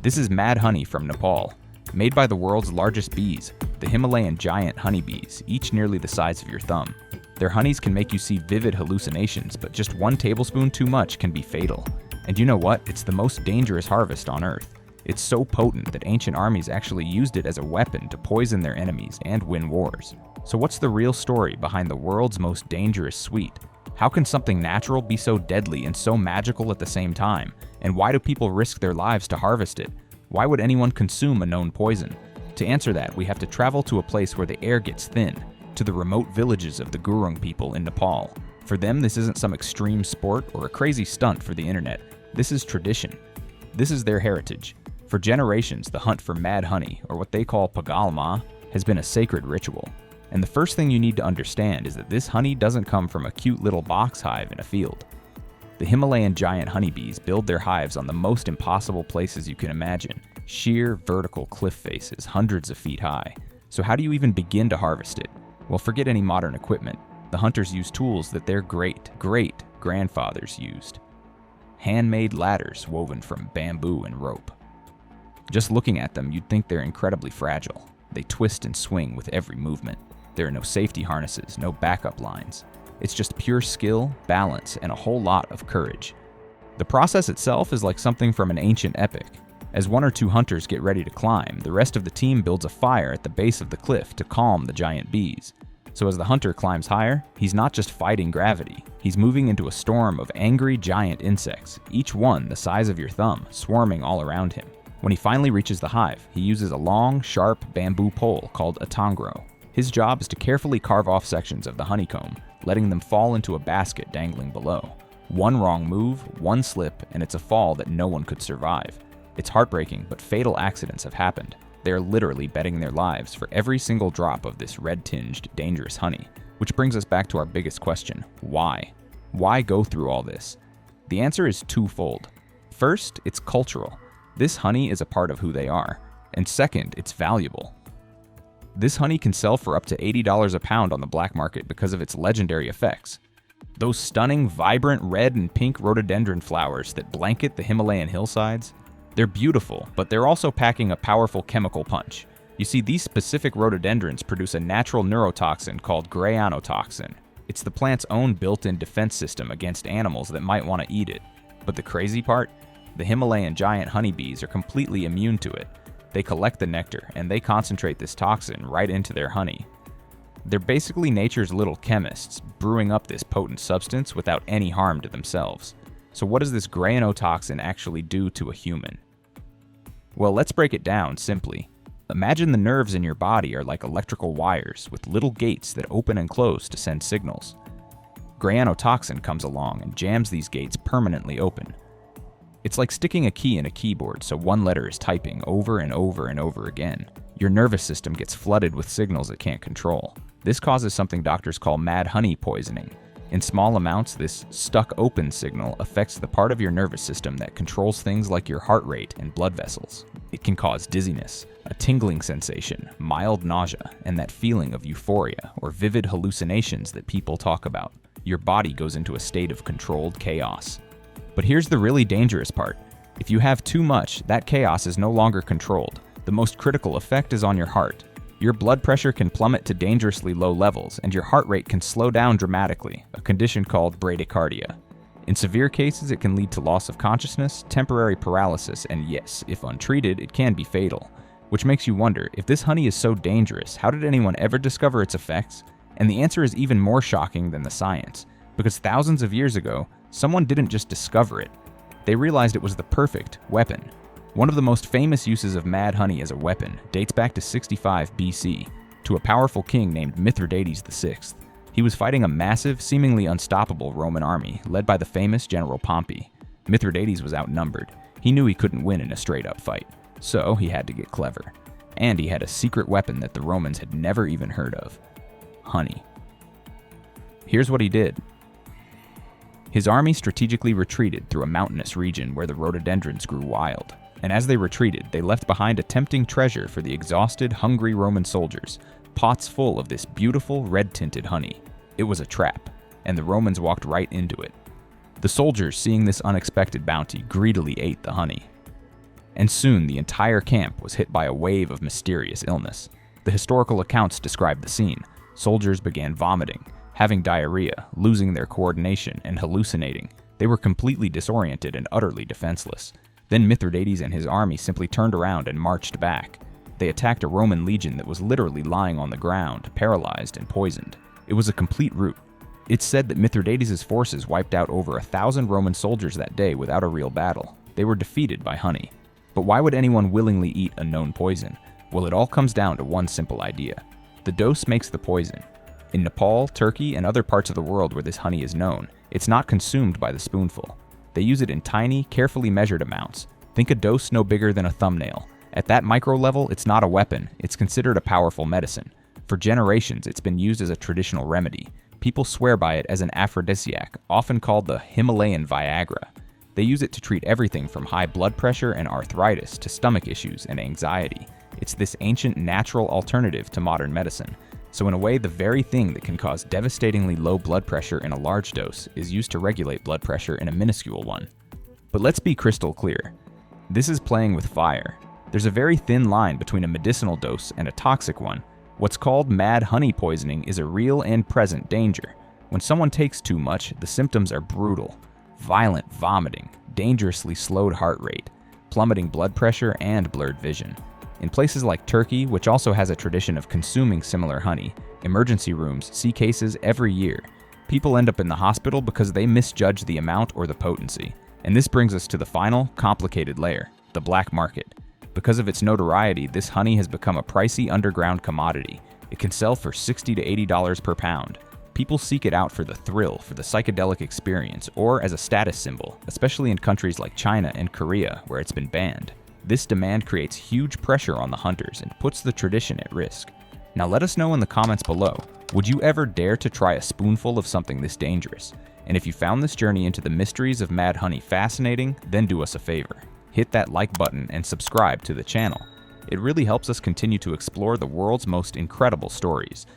This is mad honey from Nepal, made by the world's largest bees, the Himalayan giant honeybees, each nearly the size of your thumb. Their honeys can make you see vivid hallucinations, but just 1 tablespoon too much can be fatal. And you know what? It's the most dangerous harvest on Earth. It's so potent that ancient armies actually used it as a weapon to poison their enemies and win wars. So what's the real story behind the world's most dangerous sweet? How can something natural be so deadly and so magical at the same time? And why do people risk their lives to harvest it? Why would anyone consume a known poison? To answer that, we have to travel to a place where the air gets thin, to the remote villages of the Gurung people in Nepal. For them, this isn't some extreme sport or a crazy stunt for the internet. This is tradition. This is their heritage. For generations, the hunt for mad honey, or what they call pagalma, has been a sacred ritual. And the first thing you need to understand is that this honey doesn't come from a cute little box hive in a field. The Himalayan giant honeybees build their hives on the most impossible places you can imagine, sheer vertical cliff faces hundreds of feet high. So how do you even begin to harvest it? Well, forget any modern equipment. The hunters use tools that their great-grandfathers used. Handmade ladders woven from bamboo and rope. Just looking at them, you'd think they're incredibly fragile. They twist and swing with every movement. There are no safety harnesses, no backup lines. It's just pure skill, balance, and a whole lot of courage. The process itself is like something from an ancient epic. As 1 or 2 hunters get ready to climb, the rest of the team builds a fire at the base of the cliff to calm the giant bees. So as the hunter climbs higher, he's not just fighting gravity, he's moving into a storm of angry giant insects, each one the size of your thumb, swarming all around him. When he finally reaches the hive, he uses a long, sharp bamboo pole called a tangro. His job is to carefully carve off sections of the honeycomb, letting them fall into a basket dangling below. One wrong move, one slip, and it's a fall that no one could survive. It's heartbreaking, but fatal accidents have happened. They are literally betting their lives for every single drop of this red-tinged, dangerous honey. Which brings us back to our biggest question: why? Why go through all this? The answer is twofold. First, it's cultural. This honey is a part of who they are. And second, it's valuable. This honey can sell for up to $80 a pound on the black market because of its legendary effects. Those stunning, vibrant red and pink rhododendron flowers that blanket the Himalayan hillsides, they're beautiful, but they're also packing a powerful chemical punch. You see, these specific rhododendrons produce a natural neurotoxin called grayanotoxin. It's the plant's own built-in defense system against animals that might want to eat it. But the crazy part? The Himalayan giant honeybees are completely immune to it. They collect the nectar, and they concentrate this toxin right into their honey. They're basically nature's little chemists, brewing up this potent substance without any harm to themselves. So what does this grayanotoxin actually do to a human? Well, let's break it down simply. Imagine the nerves in your body are like electrical wires with little gates that open and close to send signals. Grayanotoxin comes along and jams these gates permanently open. It's like sticking a key in a keyboard so one letter is typing over and over and over again. Your nervous system gets flooded with signals it can't control. This causes something doctors call mad honey poisoning. In small amounts, this stuck open signal affects the part of your nervous system that controls things like your heart rate and blood vessels. It can cause dizziness, a tingling sensation, mild nausea, and that feeling of euphoria or vivid hallucinations that people talk about. Your body goes into a state of controlled chaos. But here's the really dangerous part. If you have too much, that chaos is no longer controlled. The most critical effect is on your heart. Your blood pressure can plummet to dangerously low levels, and your heart rate can slow down dramatically, a condition called bradycardia. In severe cases, it can lead to loss of consciousness, temporary paralysis, and yes, if untreated, it can be fatal. Which makes you wonder, if this honey is so dangerous, how did anyone ever discover its effects? And the answer is even more shocking than the science, because thousands of years ago, someone didn't just discover it. They realized it was the perfect weapon. One of the most famous uses of mad honey as a weapon dates back to 65 BC, to a powerful king named Mithridates VI. He was fighting a massive, seemingly unstoppable Roman army led by the famous General Pompey. Mithridates was outnumbered. He knew he couldn't win in a straight-up fight, so he had to get clever. And he had a secret weapon that the Romans had never even heard of: honey. Here's what he did. His army strategically retreated through a mountainous region where the rhododendrons grew wild. And as they retreated, they left behind a tempting treasure for the exhausted, hungry Roman soldiers, pots full of this beautiful, red-tinted honey. It was a trap, and the Romans walked right into it. The soldiers, seeing this unexpected bounty, greedily ate the honey. and soon the entire camp was hit by a wave of mysterious illness. The historical accounts describe the scene. Soldiers began vomiting, having diarrhea, losing their coordination, and hallucinating. They were completely disoriented and utterly defenseless. Then Mithridates and his army simply turned around and marched back. They attacked a Roman legion that was literally lying on the ground, paralyzed and poisoned. It was a complete rout. It's said that Mithridates' forces wiped out over 1,000 Roman soldiers that day without a real battle. They were defeated by honey. But why would anyone willingly eat a known poison? Well, it all comes down to one simple idea. The dose makes the poison. In Nepal, Turkey, and other parts of the world where this honey is known, it's not consumed by the spoonful. They use it in tiny, carefully measured amounts. Think a dose no bigger than a thumbnail. At that micro level, it's not a weapon, it's considered a powerful medicine. For generations, it's been used as a traditional remedy. People swear by it as an aphrodisiac, often called the Himalayan Viagra. They use it to treat everything from high blood pressure and arthritis to stomach issues and anxiety. It's this ancient natural alternative to modern medicine. So in a way, the very thing that can cause devastatingly low blood pressure in a large dose is used to regulate blood pressure in a minuscule one. But let's be crystal clear. This is playing with fire. There's a very thin line between a medicinal dose and a toxic one. What's called mad honey poisoning is a real and present danger. When someone takes too much, the symptoms are brutal. Violent vomiting, dangerously slowed heart rate, plummeting blood pressure, and blurred vision. In places like Turkey, which also has a tradition of consuming similar honey, emergency rooms see cases every year. People end up in the hospital because they misjudge the amount or the potency. And this brings us to the final, complicated layer, the black market. Because of its notoriety, this honey has become a pricey underground commodity. It can sell for $60 to $80 per pound. People seek it out for the thrill, for the psychedelic experience, or as a status symbol, especially in countries like China and Korea, where it's been banned. This demand creates huge pressure on the hunters and puts the tradition at risk. Now let us know in the comments below, would you ever dare to try a spoonful of something this dangerous? And if you found this journey into the mysteries of mad honey fascinating, then do us a favor. Hit that like button and subscribe to the channel. It really helps us continue to explore the world's most incredible stories.